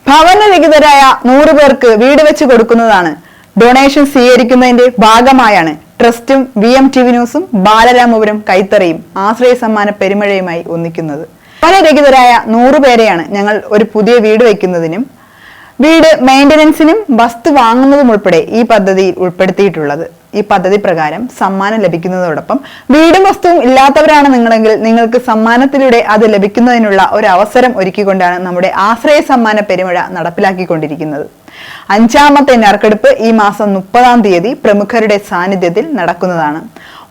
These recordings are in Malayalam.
ഭവനരഹിതരായ 100 പേർക്ക് വീട് വെച്ച് കൊടുക്കുന്നതാണ്. ഡൊണേഷൻ സ്വീകരിക്കുന്നതിന്റെ ഭാഗമായാണ് ട്രസ്റ്റും VMTV ന്യൂസും ബാലരാമപുരം കൈത്തറിയും ആശ്രയ സമ്മാന പെരുമഴയുമായി ഒന്നിക്കുന്നത്. ഭവനരഹിതരായ 100 പേരെയാണ് ഞങ്ങൾ ഒരു പുതിയ വീട് വയ്ക്കുന്നതിനും വീട് മെയിൻ്റനൻസിനും വസ്തു വാങ്ങുന്നതും ഉൾപ്പെടെ ഈ പദ്ധതിയിൽ ഉൾപ്പെടുത്തിയിട്ടുള്ളത്. ഈ പദ്ധതി പ്രകാരം സമ്മാനം ലഭിക്കുന്നതോടൊപ്പം വീടും വസ്തുവും ഇല്ലാത്തവരാണ് നിങ്ങളെങ്കിൽ നിങ്ങൾക്ക് സമ്മാനത്തിലൂടെ അത് ലഭിക്കുന്നതിനുള്ള ഒരു അവസരം ഒരുക്കിക്കൊണ്ടാണ് നമ്മുടെ ആശ്രയ സമ്മാന പെരുമഴ നടപ്പിലാക്കിക്കൊണ്ടിരിക്കുന്നത്. 5ാമത്തെ നറുക്കെടുപ്പ് ഈ മാസം 30-ാം തീയതി പ്രമുഖരുടെ സാന്നിധ്യത്തിൽ നടക്കുന്നതാണ്.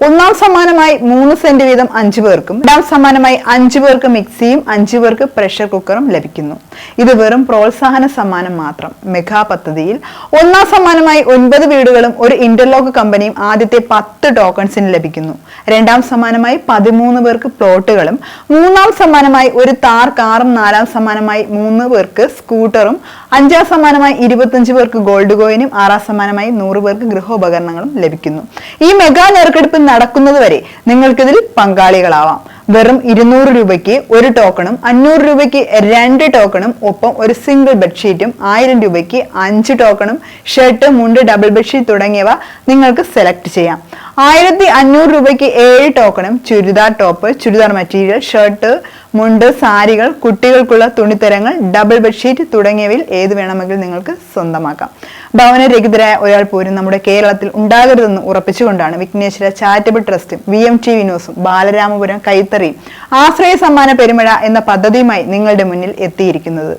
1ാം സമ്മാനമായി 3 സെന്റ് വീതം 5 പേർക്കും 2ാം സമ്മാനമായി 5 പേർക്ക് മിക്സിയും 5 പേർക്ക് പ്രഷർ കുക്കറും ലഭിക്കുന്നു. ഇത് വെറും പ്രോത്സാഹന സമ്മാനം മാത്രം. മെഗാ പദ്ധതിയിൽ 1ാം സമ്മാനമായി 9 വീടുകളും ഒരു ഇന്റർലോക്ക് കമ്പനിയും ആദ്യത്തെ 10 ടോക്കൺസിന് ലഭിക്കുന്നു. 2ാം സമ്മാനമായി 13 പേർക്ക് പ്ലോട്ടുകളും 3ാം സമ്മാനമായി ഒരു താർ കാറും 4ാം സമ്മാനമായി 3 പേർക്ക് സ്കൂട്ടറും 5ാം സമ്മാനമായി 25 പേർക്ക് ഗോൾഡ് കോയിനും 6ാം സമ്മാനമായി 100 പേർക്ക് ഗൃഹോപകരണങ്ങളും ലഭിക്കുന്നു. ഈ മെഗാ നറുക്കെടുപ്പ് നടക്കുന്നതുവരെ നിങ്ങൾക്കിതിൽ പങ്കാളികളാവാം. വെറും 200 രൂപയ്ക്ക് ഒരു ടോക്കണും 500 രൂപയ്ക്ക് 2 ടോക്കണും ഒപ്പം ഒരു സിംഗിൾ ബെഡ്ഷീറ്റും 1000 രൂപയ്ക്ക് 5 ടോക്കണും ഷർട്ട്, മുണ്ട്, ഡബിൾ ബെഡ്ഷീറ്റ് തുടങ്ങിയവ നിങ്ങൾക്ക് സെലക്ട് ചെയ്യാം. 1500 രൂപയ്ക്ക് 7 ടോക്കണും churidar top, churidar material, shirt, മുണ്ട്, സാരികൾ, കുട്ടികൾക്കുള്ള തുണിത്തരങ്ങൾ, ഡബിൾ ബെഡ്ഷീറ്റ് തുടങ്ങിയവയിൽ ഏത് വേണമെങ്കിൽ നിങ്ങൾക്ക് സ്വന്തമാക്കാം. ഭവനരഹിതരായ ഒരാൾ പോലും നമ്മുടെ കേരളത്തിൽ ഉണ്ടാകരുതെന്ന് ഉറപ്പിച്ചുകൊണ്ടാണ് വിഘ്നേശ്വര ചാരിറ്റബിൾ ട്രസ്റ്റും VMTV ന്യൂസും ബാലരാമപുരം കൈത്തറിയും ആശ്രയ സമ്മാന പെരുമഴ എന്ന പദ്ധതിയുമായി നിങ്ങളുടെ മുന്നിൽ എത്തിയിരിക്കുന്നത്.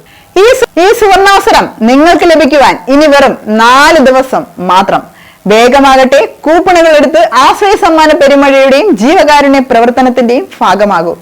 ഈ സുവർണാവസരം നിങ്ങൾക്ക് ലഭിക്കുവാൻ ഇനി വെറും 4 ദിവസം മാത്രം. വേഗമാകട്ടെ, കൂപ്പണുകൾ എടുത്ത് ആശ്രയ സമ്മാന പെരുമഴയുടെയും ജീവകാരുണ്യ പ്രവർത്തനത്തിന്റെയും ഭാഗമാകൂ.